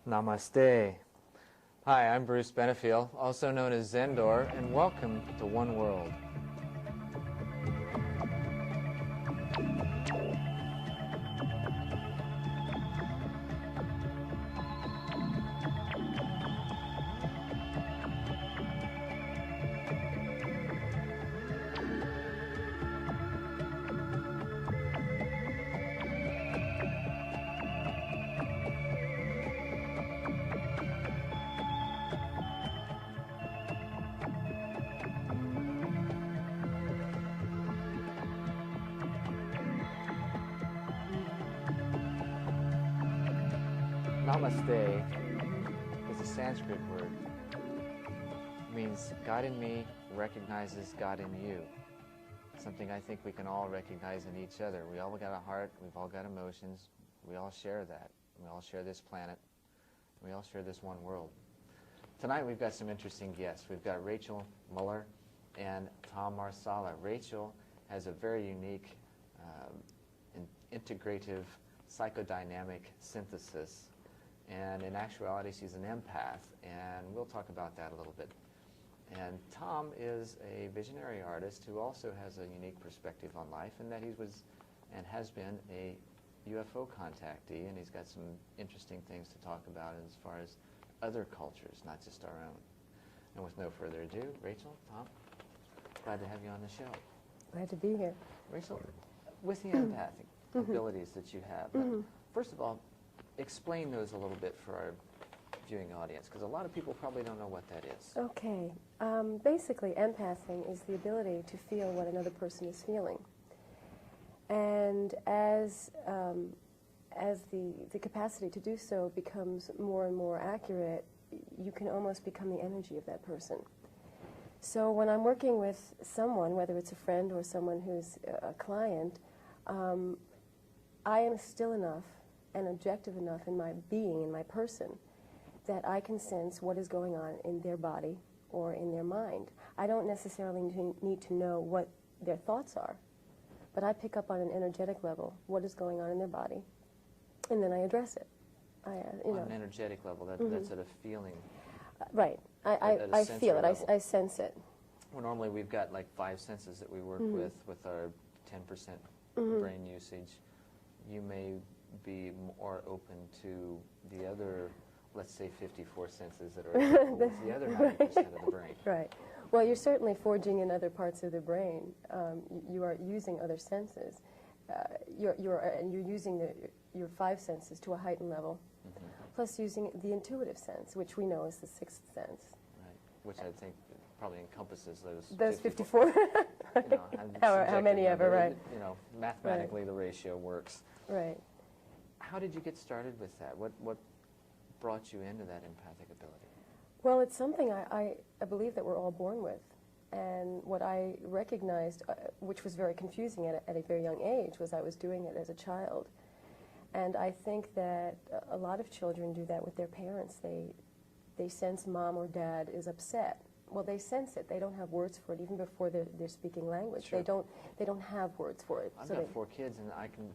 Namaste. Hi, I'm Bruce Benefiel, also known as Zendor, and welcome to One World. Namaste is a Sanskrit word. It means God in me recognizes God in you. Something I think we can all recognize in each other. We all got a heart, we've all got emotions, we all share that. We all share this planet, we all share this one world. Tonight we've got some interesting guests. We've got Rachel Mueller and Tom Marsala. Rachel has a very unique integrative psychodynamic synthesis. And in actuality, she's an empath, and we'll talk about that a little bit. And Tom is a visionary artist who also has a unique perspective on life, in that he was and has been a UFO contactee, and he's got some interesting things to talk about as far as other cultures, not just our own. And with no further ado, Rachel, Tom, glad to have you on the show. Glad to be here. Rachel, with the empathic abilities that you have, first of all, explain those a little bit for our viewing audience, because a lot of people probably don't know what that is. Okay. Basically, empathing is the ability to feel what another person is feeling. And as the capacity to do so becomes more and more accurate, you can almost become the energy of that person. So when I'm working with someone, whether it's a friend or someone who's a client, I am still enough and objective enough in my being, in my person, that I can sense what is going on in their body or in their mind. I don't necessarily need to know what their thoughts are, but I pick up on an energetic level what is going on in their body, and then I address it. On an energetic level, that's at a feeling. Right. I feel it. I sense it. Well, normally we've got like 5 senses that we work with our 10% brain usage. You may be more open to the other, let's say, 54 senses that are the other 90% of the brain. Right. Well, you're certainly forging in other parts of the brain. You are using other senses. You're using your 5 senses to a heightened level, plus using the intuitive sense, which we know is the 6th sense. Right. Which I think probably encompasses those 54. How many ever, right? You know, mathematically the ratio works. Right. How did you get started with that? What brought you into that empathic ability? Well, it's something I believe that we're all born with. And what I recognized, which was very confusing at a very young age, was I was doing it as a child. And I think that a lot of children do that with their parents. They sense mom or dad is upset. Well, they sense it. They don't have words for it, even before they're speaking language. Sure. They don't have words for it. I've got 4 kids, and I can,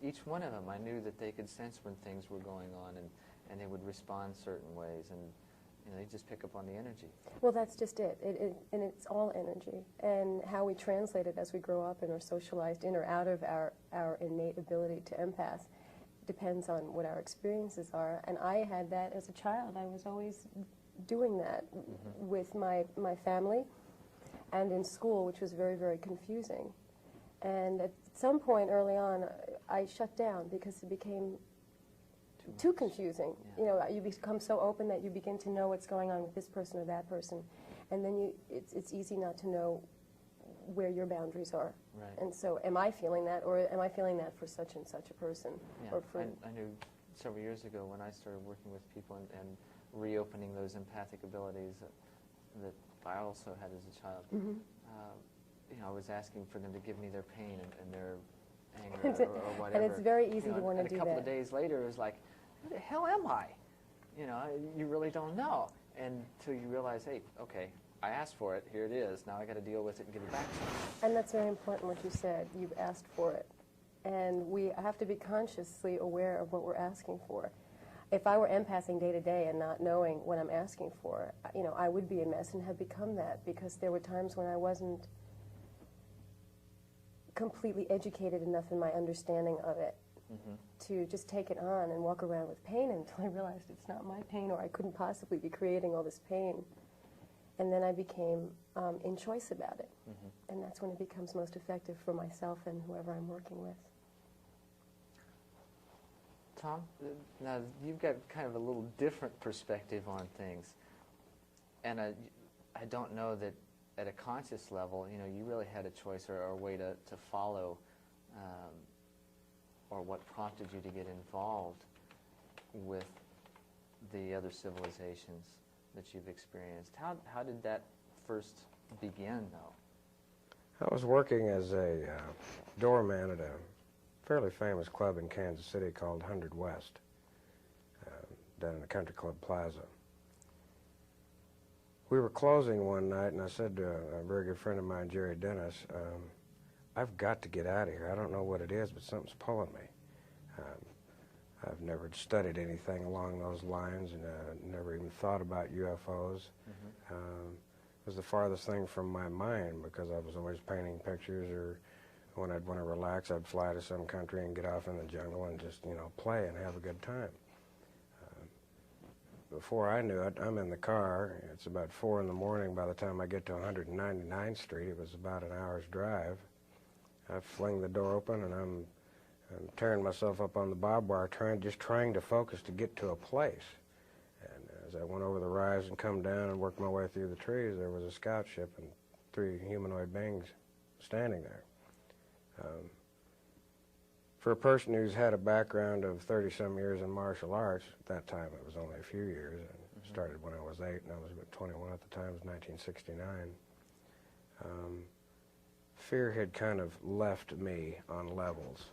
each one of them, I knew that they could sense when things were going on, and they would respond certain ways, and they just pick up on the energy. Well, that's just it. And it's all energy. And how we translate it as we grow up and are socialized in or out of our innate ability to empath depends on what our experiences are. And I had that as a child. I was always doing that with my family and in school, which was very, very confusing. And at some point early on, I shut down because it became too confusing. Yeah. You become so open that you begin to know what's going on with this person or that person, and then it's easy not to know where your boundaries are. Right. And so, am I feeling that, or am I feeling that for such and such a person? Yeah. Or for I knew several years ago when I started working with people and reopening those empathic abilities that I also had as a child. I was asking for them to give me their pain and their anger or whatever. And it's very easy to want to do that. And a couple of days later, it was like, who the hell am I? You really don't know. Until you realize, hey, okay, I asked for it, here it is, now I got to deal with it and give it back to you. And that's very important what you said. You've asked for it. And we have to be consciously aware of what we're asking for. if I were empathing day to day and not knowing what I'm asking for, I would be a mess and have become that, because there were times when I wasn't completely educated enough in my understanding of it to just take it on and walk around with pain until I realized it's not my pain, or I couldn't possibly be creating all this pain. And then I became in choice about it. And that's when it becomes most effective for myself and whoever I'm working with. Tom, now you've got kind of a little different perspective on things. And I don't know that at a conscious level, you really had a choice or a way to follow, or what prompted you to get involved with the other civilizations that you've experienced. How did that first begin, though? I was working as a doorman at a fairly famous club in Kansas City called 100 West, down in the Country Club Plaza. We were closing one night, and I said to a very good friend of mine, Jerry Dennis, I've got to get out of here. I don't know what it is, but something's pulling me. I've never studied anything along those lines, and never even thought about UFOs. It was the farthest thing from my mind, because I was always painting pictures, or when I'd want to relax, I'd fly to some country and get off in the jungle and just, play and have a good time. Before I knew it, I'm in the car. It's about 4 in the morning. By the time I get to 199th Street, it was about an hour's drive. I fling the door open, and I'm tearing myself up on the barbed wire, just trying to focus to get to a place. And as I went over the rise and come down and worked my way through the trees, there was a scout ship and 3 humanoid beings standing there. For a person who's had a background of 30-some years in martial arts, at that time it was only a few years, and started when I was 8, and I was about 21 at the time. It was 1969. Fear had kind of left me on levels.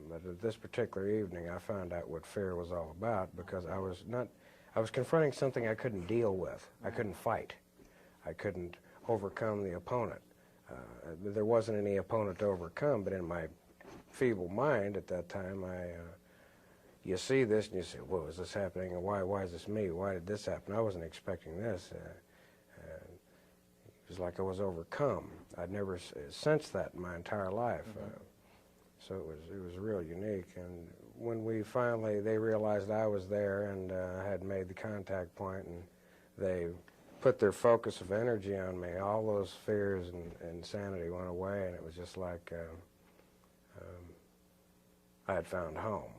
But at this particular evening, I found out what fear was all about, because I was confronting something I couldn't deal with. I couldn't fight. I couldn't overcome the opponent. There wasn't any opponent to overcome, but in my feeble mind at that time, you see this and you say, whoa, is this happening? And why is this me? Why did this happen? I wasn't expecting this. It was like I was overcome. I'd never sensed that in my entire life. So it was real unique. And when they realized I was there, and I had made the contact point, and they put their focus of energy on me, all those fears and insanity went away, and it was just like I had found home.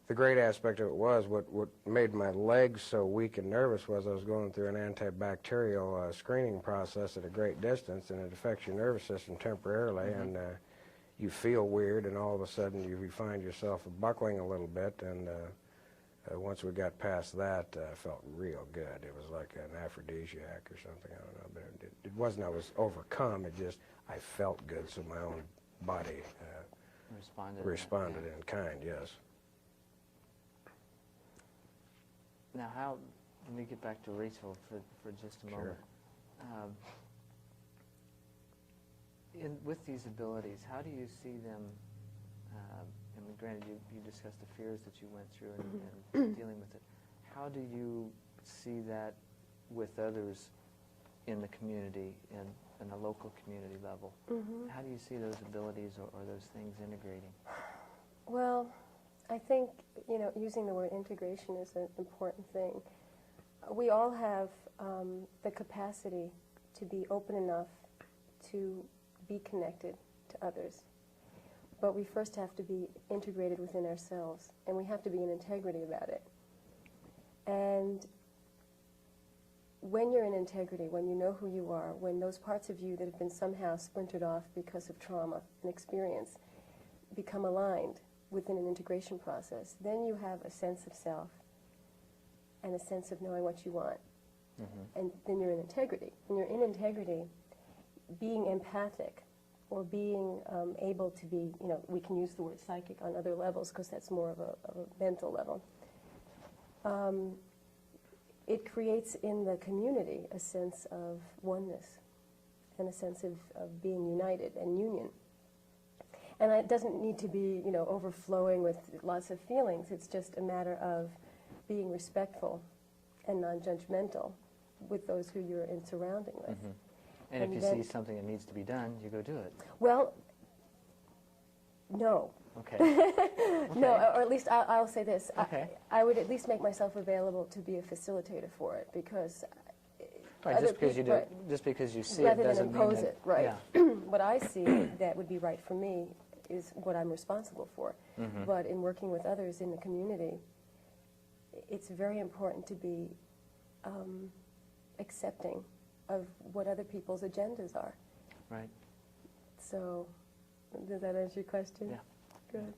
The great aspect of it was, what made my legs so weak and nervous was I was going through an antibacterial screening process at a great distance, and it affects your nervous system temporarily, and you feel weird, and all of a sudden you find yourself buckling a little bit, and once we got past that, I felt real good. It was like an aphrodisiac or something, I don't know, but it wasn't I was overcome, it just, I felt good, so my own body responded in kind, yes. Now, let me get back to Rachel for just a moment. With these abilities, how do you see them, I mean, granted, you discussed the fears that you went through and dealing with it. How do you see that with others in the community, in a local community level? How do you see those abilities or those things integrating? Well, I think, using the word integration is an important thing. We all have the capacity to be open enough to be connected to others. But we first have to be integrated within ourselves, and we have to be in integrity about it. And when you're in integrity, when you know who you are, when those parts of you that have been somehow splintered off because of trauma and experience become aligned within an integration process, then you have a sense of self and a sense of knowing what you want. And then you're in integrity. When you're in integrity, being empathic or being able to be, we can use the word psychic on other levels because that's more of a mental level. It creates in the community a sense of oneness and a sense of being united and union. And it doesn't need to be, you know, overflowing with lots of feelings. It's just a matter of being respectful and non-judgmental with those who you're in surrounding with. And if you see something that needs to be done, you go do it. Well, no. Okay. No, or at least I'll say this. Okay. I would at least make myself available to be a facilitator for it, because Right, other just because you do, people- just because you see it rather than doesn't mean impose that, it, right. Yeah. What I see that would be right for me is what I'm responsible for. But in working with others in the community, it's very important to be accepting of what other people's agendas are. Right. So, does that answer your question? Yeah. Good.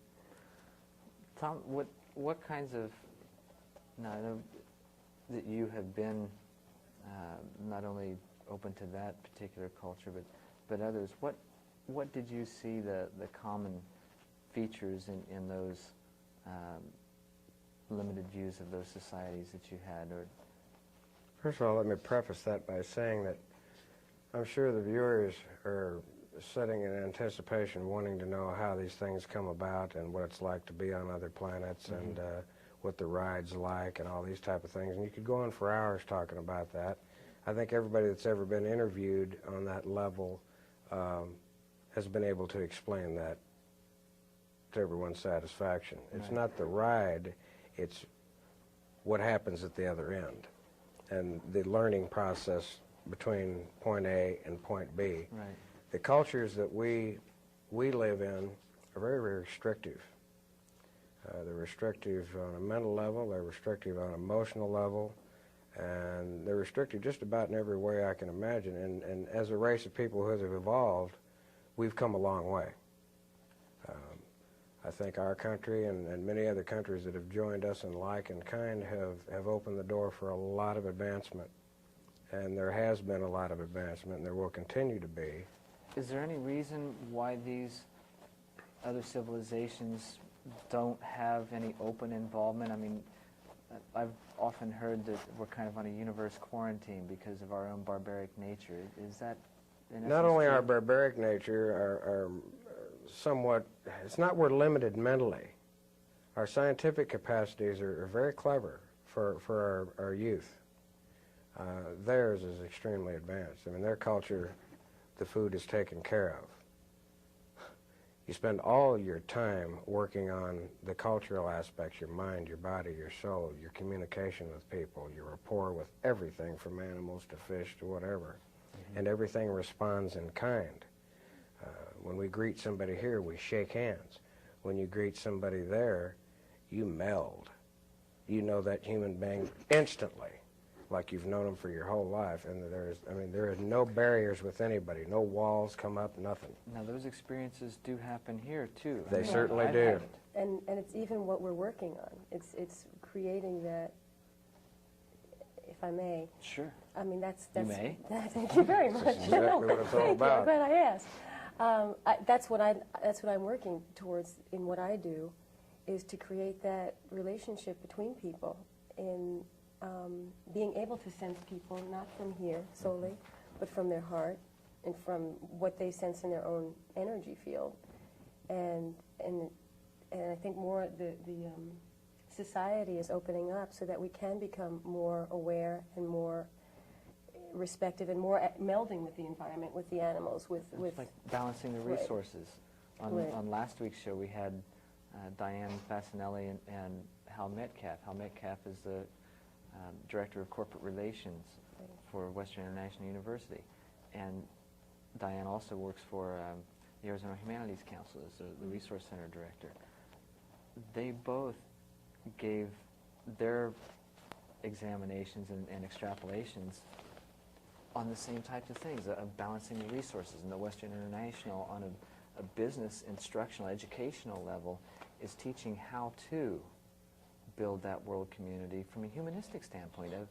Tom, what kinds of, now I know that you have been not only open to that particular culture, but others. What did you see the common features in those limited views of those societies that you had? Or First of all, let me preface that by saying that I'm sure the viewers are sitting in anticipation, wanting to know how these things come about and what it's like to be on other planets and what the ride's like and all these type of things. And you could go on for hours talking about that. I think everybody that's ever been interviewed on that level has been able to explain that to everyone's satisfaction. It's not the ride, it's what happens at the other end and the learning process between point A and point B. right. The cultures that we live in are very, very restrictive. They're restrictive on a mental level, they're restrictive on an emotional level, and they're restrictive just about in every way I can imagine. And as a race of people who have evolved, we've come a long way. I think our country and many other countries that have joined us in like and kind have opened the door for a lot of advancement. And there has been a lot of advancement, and there will continue to be. Is there any reason why these other civilizations don't have any open involvement? I mean, I've often heard that we're kind of on a universe quarantine because of our own barbaric nature. Is that in essence Not only true? our barbaric nature, our somewhat, it's not we're limited mentally. Our scientific capacities are very clever for our youth. Theirs is extremely advanced. I mean, their culture, the food is taken care of. You spend all your time working on the cultural aspects, your mind, your body, your soul, your communication with people, your rapport with everything from animals to fish to whatever. And everything responds in kind. When we greet somebody here, we shake hands. When you greet somebody there, you meld. You know that human being instantly, like you've known them for your whole life. And there are no barriers with anybody. No walls come up, nothing. Now, those experiences do happen here, too. They certainly I've do. had it. And it's even what we're working on. It's creating that, if I may. Sure. I mean, that's You may. Thank you very much. That's exactly what it's all Thank you. about. I'm glad I asked. That's what I'm working towards in what I do, is to create that relationship between people in being able to sense people not from here solely, but from their heart and from what they sense in their own energy field, and I think more the society is opening up so that we can become more aware and more respective and more melding with the environment, with the animals, with It's like balancing the Right. resources. Right. On last week's show, we had Diane Fasinelli and Hal Metcalf. Hal Metcalf is the Director of Corporate Relations for Western International University. And Diane also works for the Arizona Humanities Council as the Resource Center Director. They both gave their examinations and extrapolations on the same types of things, of balancing the resources. And the Western International, on a business, instructional, educational level, is teaching how to build that world community from a humanistic standpoint of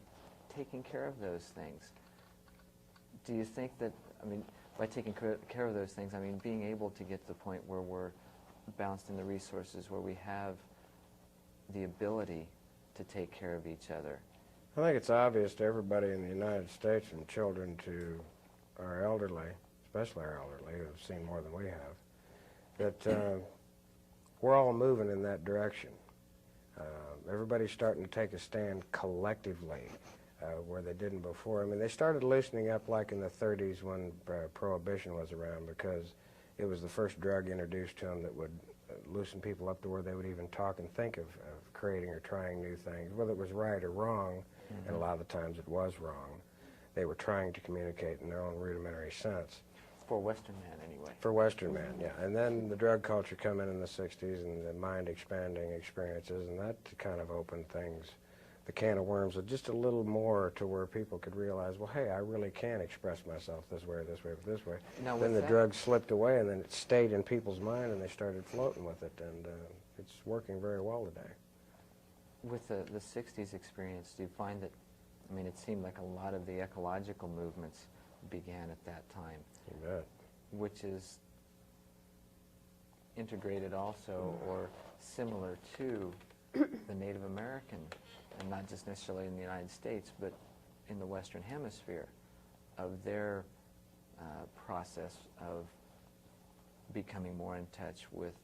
taking care of those things. Do you think that, I mean, by taking care of those things, I mean being able to get to the point where we're balanced in the resources, where we have the ability to take care of each other? I think it's obvious to everybody in the United States, from children to our elderly, especially our elderly, who have seen more than we have, that we're all moving in that direction. Everybody's starting to take a stand collectively where they didn't before. I mean, they started loosening up like in the 30s when Prohibition was around, because it was the first drug introduced to them that would loosen people up to where they would even talk and think of creating or trying new things, whether it was right or wrong, and a lot of the times it was wrong. They were trying to communicate in their own rudimentary sense. For Western man, anyway. For Western man, yeah. And then the drug culture come in the 60s and the mind-expanding experiences, and that kind of opened things, the can of worms, just a little more to where people could realize, well, hey, I really can express myself this way or this way or this way. Now, then the drugs slipped away, and then it stayed in people's mind, and they started floating with it, and it's working very well today. With the 60s experience, do you find that, I mean, it seemed like a lot of the ecological movements began at that time. You bet. Which is integrated also or similar to the Native American, and not just necessarily in the United States, but in the Western Hemisphere, of their process of becoming more in touch with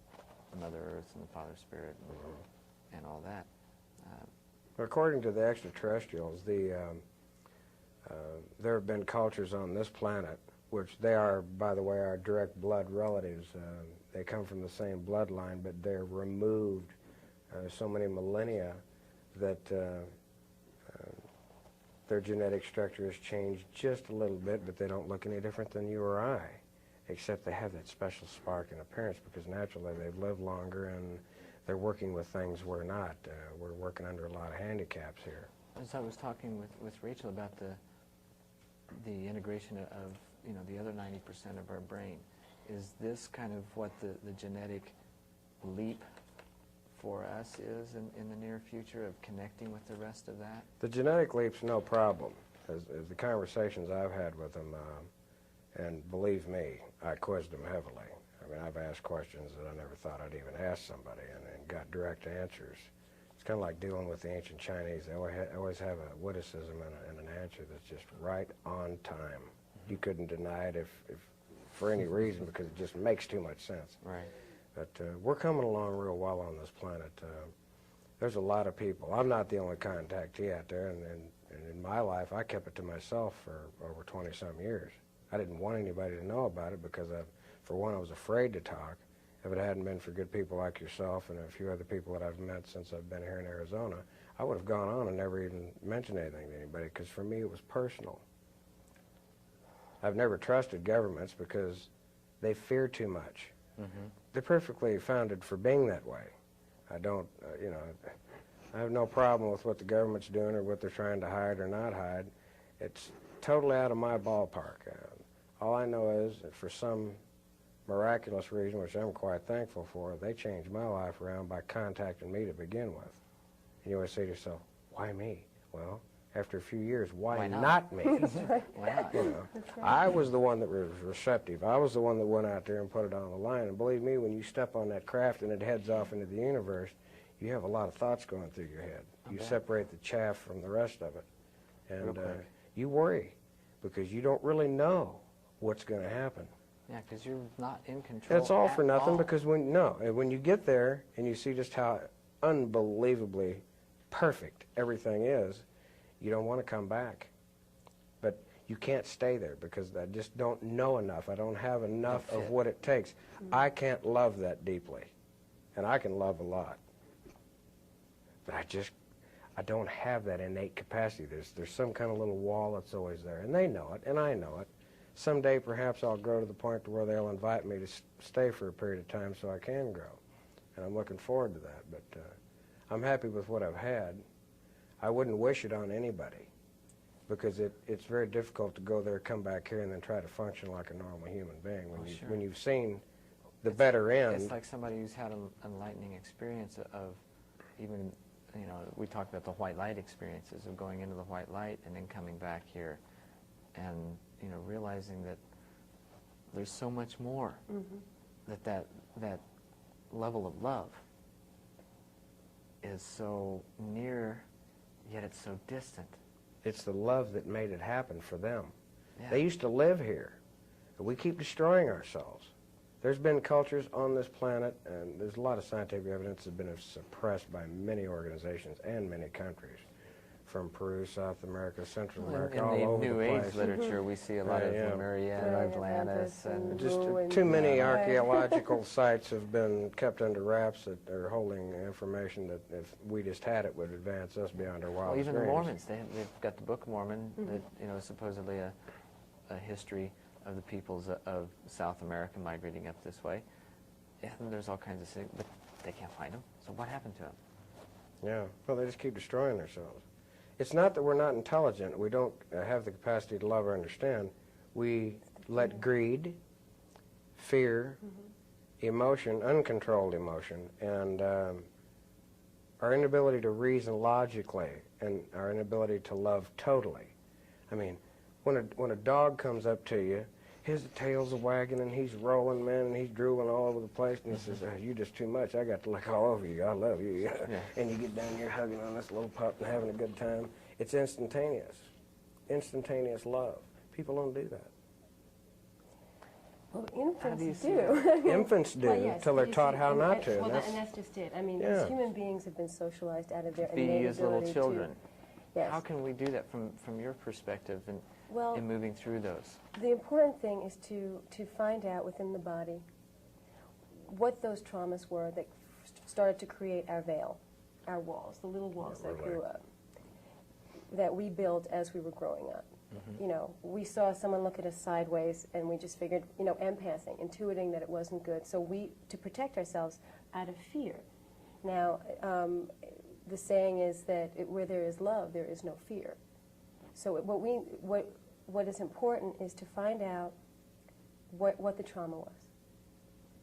Mother Earth and the Father Spirit and all that. According to the extraterrestrials, there have been cultures on this planet, which they are, by the way, our direct blood relatives. They come from the same bloodline, but they're removed so many millennia that their genetic structure has changed just a little bit, but they don't look any different than you or I, except they have that special spark in appearance because naturally they've lived longer and they're working with things we're not. We're working under a lot of handicaps here. As I was talking with Rachel about the integration of the other 90% of our brain, is this kind of what the genetic leap for us is in the near future, of connecting with the rest of that? The genetic leap's no problem. As the conversations I've had with them, and believe me, I quizzed them heavily. I mean, I've asked questions that I never thought I'd even ask somebody and got direct answers. It's kind of like dealing with the ancient Chinese. They always have a witticism and an answer that's just right on time. You couldn't deny it if for any reason because it just makes too much sense. Right. But we're coming along real well on this planet. There's a lot of people. I'm not the only contactee out there, and in my life, I kept it to myself for over 20-some years. I didn't want anybody to know about it because, for one, I was afraid to talk. If it hadn't been for good people like yourself and a few other people that I've met since I've been here in Arizona, I would have gone on and never even mentioned anything to anybody because for me it was personal. I've never trusted governments because they fear too much. They're perfectly founded for being that way. I don't, I have no problem with what the government's doing or what they're trying to hide or not hide. It's totally out of my ballpark. All I know is that for some miraculous reason, which I'm quite thankful for, they changed my life around by contacting me to begin with. And you always say to yourself, why me? Well, after a few years, why not me? Why not? I was the one that was receptive. I was the one that went out there and put it on the line. And believe me, when you step on that craft and it heads off into the universe, you have a lot of thoughts going through your head. You separate the chaff from the rest of it. And you worry because you don't really know what's going to happen. Yeah, because you're not in control. It's all for nothing all. Because when you get there and you see just how unbelievably perfect everything is, you don't want to come back. But you can't stay there because I just don't know enough. I don't have enough of what it takes. I can't love that deeply. And I can love a lot. But I don't have that innate capacity. There's some kind of little wall that's always there. And they know it, and I know it. Someday perhaps I'll grow to the point to where they'll invite me to stay for a period of time so I can grow. And I'm looking forward to that. But I'm happy with what I've had. I wouldn't wish it on anybody because it's very difficult to go there, come back here, and then try to function like a normal human being when you've seen the better end. It's like somebody who's had an enlightening experience of even, we talked about the white light experiences of going into the white light and then coming back here and, realizing that there's so much more, that level of love is so near, yet it's so distant. It's the love that made it happen for them. Yeah. They used to live here. We keep destroying ourselves. There's been cultures on this planet, and there's a lot of scientific evidence that's been suppressed by many organizations and many countries, from Peru, South America, Central America, all over in the the New place. Age literature, we see a lot of Lemurian, Atlantis, and Just Ruin, too many yeah. archaeological sites have been kept under wraps that are holding information that, if we just had it, would advance us beyond our wildest even the dreams. Mormons, they've got the Book of Mormon that is supposedly a history of the peoples of South America migrating up this way. Yeah, and there's all kinds of things, but they can't find them. So what happened to them? Yeah, well, they just keep destroying themselves. It's not that we're not intelligent. We don't have the capacity to love or understand. We let greed, fear, emotion, uncontrolled emotion, and our inability to reason logically, and our inability to love totally. I mean, when a dog comes up to you, his tail's a-wagging, and he's rolling, man, and he's drooling all over the place, and he says, "You're just too much. I got to lick all over you. I love you." Yeah. And you get down here hugging on this little pup and having a good time. It's instantaneous. Instantaneous love. People don't do that. Well, How do you infants see do. Infants do, Well, yes, until they're you taught see, how not and- to. Well, and and that's just it. I mean, Yeah. human beings have been socialized out of their Be innate as little ability children. to... Yes. How can we do that from your perspective Well, in moving through those? the important thing is to find out within the body what those traumas were that started to create our veil, our walls, the little walls that grew up, that we built as we were growing up. You know, we saw someone look at us sideways, and we just figured, empathing, intuiting that it wasn't good. So to protect ourselves out of fear. Now, the saying is that where there is love, there is no fear. So what is important is to find out what the trauma was,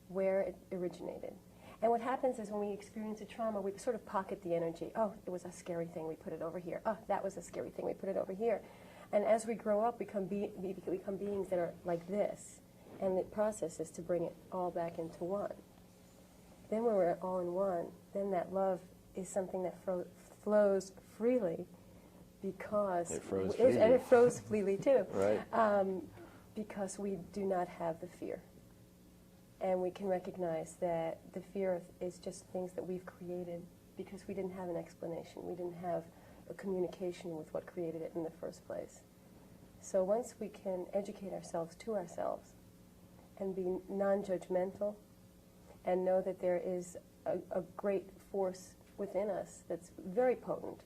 where it originated. And what happens is when we experience a trauma, we sort of pocket the energy. Oh, it was a scary thing, we put it over here. Oh, that was a scary thing, we put it over here. And as we grow up, we become beings that are like this. And the process is to bring it all back into one. Then when we're all in one, then that love is something that flows freely, because... It flows and freely. it flows freely, too. Right. Because we do not have the fear. And we can recognize that the fear is just things that we've created because we didn't have an explanation. We didn't have a communication with what created it in the first place. So once we can educate ourselves to ourselves and be non-judgmental and know that there is a great force within us that's very potent,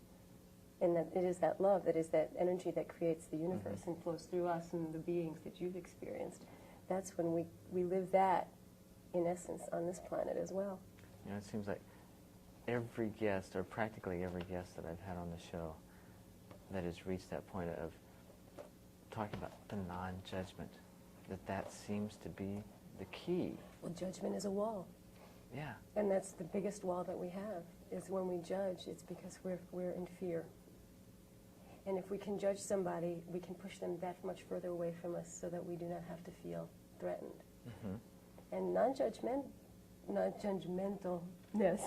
and that it is that love, that is that energy that creates the universe and flows through us and the beings that you've experienced, that's when we live that, in essence, on this planet as well. It seems like every guest, or practically every guest that I've had on the show, that has reached that point of talking about the non-judgment, that seems to be the key. Well, judgment is a wall. Yeah. And that's the biggest wall that we have, is when we judge, it's because we're in fear. And if we can judge somebody, we can push them that much further away from us so that we do not have to feel threatened. And non-judgmentalness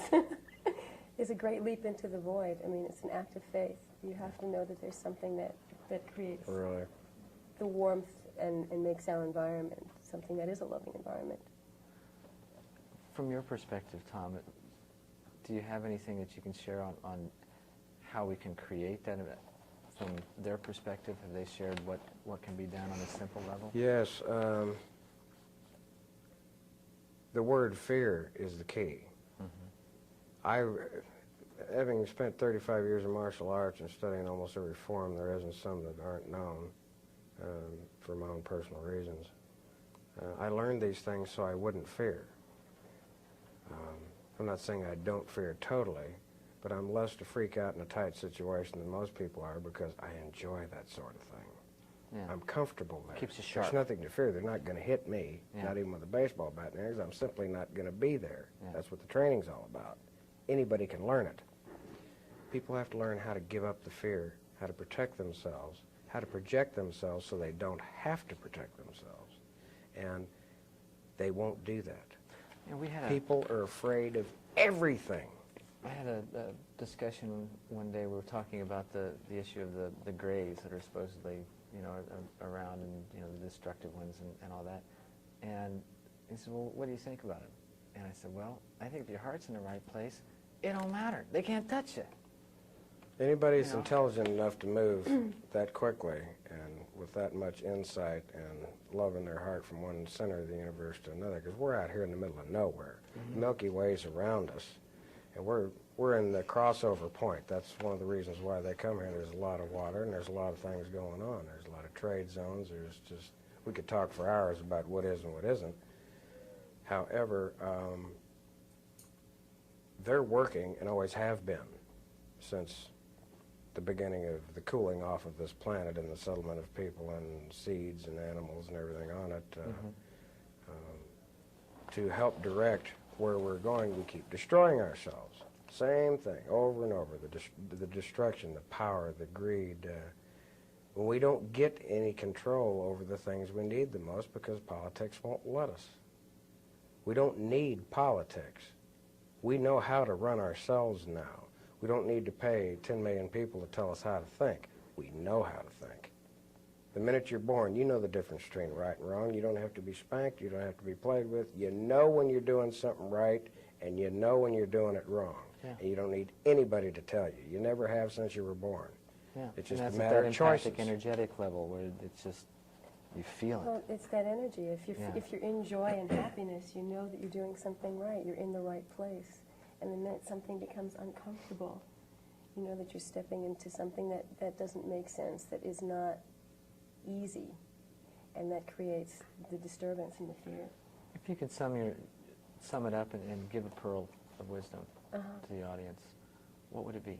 is a great leap into the void. I mean, it's an act of faith. You have to know that there's something that creates Really. the warmth and makes our environment something that is a loving environment. From your perspective, Tom, do you have anything that you can share on how we can create that? From their perspective, have they shared what can be done on a simple level? Yes. The word fear is the key. Having spent 35 years in martial arts and studying almost every form there is, and some that aren't known for my own personal reasons, I learned these things so I wouldn't fear. I'm not saying I don't fear totally, but I'm less to freak out in a tight situation than most people are, because I enjoy that sort of thing. Yeah. I'm comfortable there. Keeps you sharp. There's nothing to fear. They're not going to hit me, not even with a baseball bat in there, 'cause I'm simply not going to be there. Yeah. That's what the training's all about. Anybody can learn it. People have to learn how to give up the fear, how to protect themselves, how to project themselves so they don't have to protect themselves. And they won't do that. Yeah, we had People are afraid of everything. I had a discussion one day. We were talking about the issue of the grays that are supposedly, around, and the destructive ones and all that. And He said, well, what do you think about it? And I said, well, I think if your heart's in the right place, it don't matter. They can't touch it. Anybody that's intelligent enough to move that quickly and with that much insight and love in their heart from one center of the universe to another, because we're out here in the middle of nowhere. The Milky Way's around us, and we're in the crossover point. That's one of the reasons why they come here. There's a lot of water, and there's a lot of things going on. There's a lot of trade zones. There's just, we could talk for hours about what is and what isn't. However, they're working and always have been since the beginning of the cooling off of this planet and the settlement of people and seeds and animals and everything on it. To help direct where we're going, we keep destroying ourselves. Same thing, over and over, the destruction, the power, the greed. When we don't get any control over the things we need the most because politics won't let us. We don't need politics. We know how to run ourselves now. We don't need to pay 10 million people to tell us how to think. We know how to think. The minute you're born, you know the difference between right and wrong. You don't have to be spanked. You don't have to be played with. You know when you're doing something right, and you know when you're doing it wrong. Yeah. And you don't need anybody to tell you. You never have since you were born. Yeah. It's just and that's a matter that of choices. Empathic, energetic level where it's just, you feel it. Well, it's that energy. If you're in joy and happiness, you know that you're doing something right. You're in the right place. And the minute something becomes uncomfortable, you know that you're stepping into something that doesn't make sense, that is not easy, and that creates the disturbance and the fear. If you could sum it up and give a pearl of wisdom to the audience, what would it be?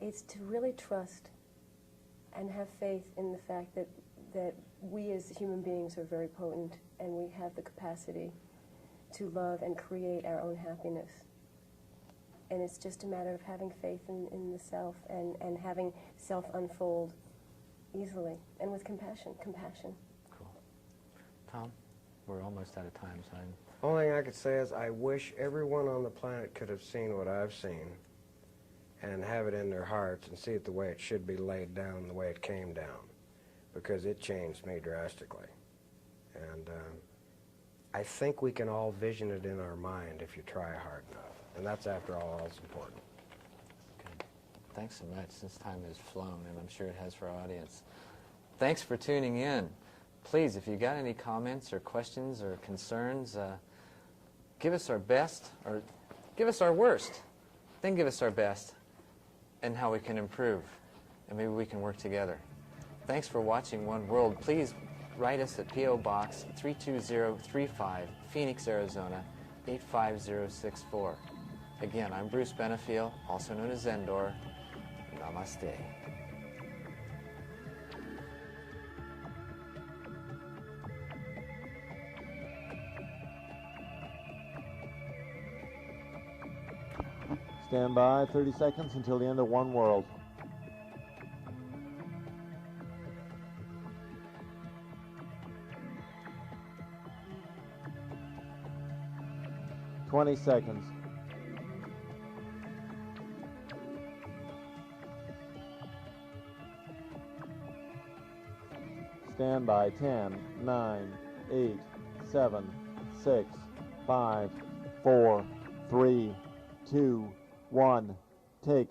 It's to really trust and have faith in the fact that we as human beings are very potent, and we have the capacity to love and create our own happiness. And it's just a matter of having faith in the self and having self unfold easily and with compassion. Cool. Tom, we're almost out of time, so Only thing I could say is I wish everyone on the planet could have seen what I've seen and have it in their hearts and see it the way it should be laid down, the way it came down, because it changed me drastically. And I think we can all vision it in our mind if you try hard enough. And that's, after all that's important. Good. Thanks so much. This time has flown, and I'm sure it has for our audience. Thanks for tuning in. Please, if you got any comments or questions or concerns, give us our best, or give us our worst, then give us our best, and how we can improve, and maybe we can work together. Thanks for watching One World. Please write us at P.O. Box 32035, Phoenix, Arizona 85064. Again, I'm Bruce Benefiel, also known as Zendor. Namaste. Stand by, 30 seconds until the end of One World. $20 seconds. Stand by. 10, 9, 8, 7, 6, 5, 4, 3, 2, 1. Take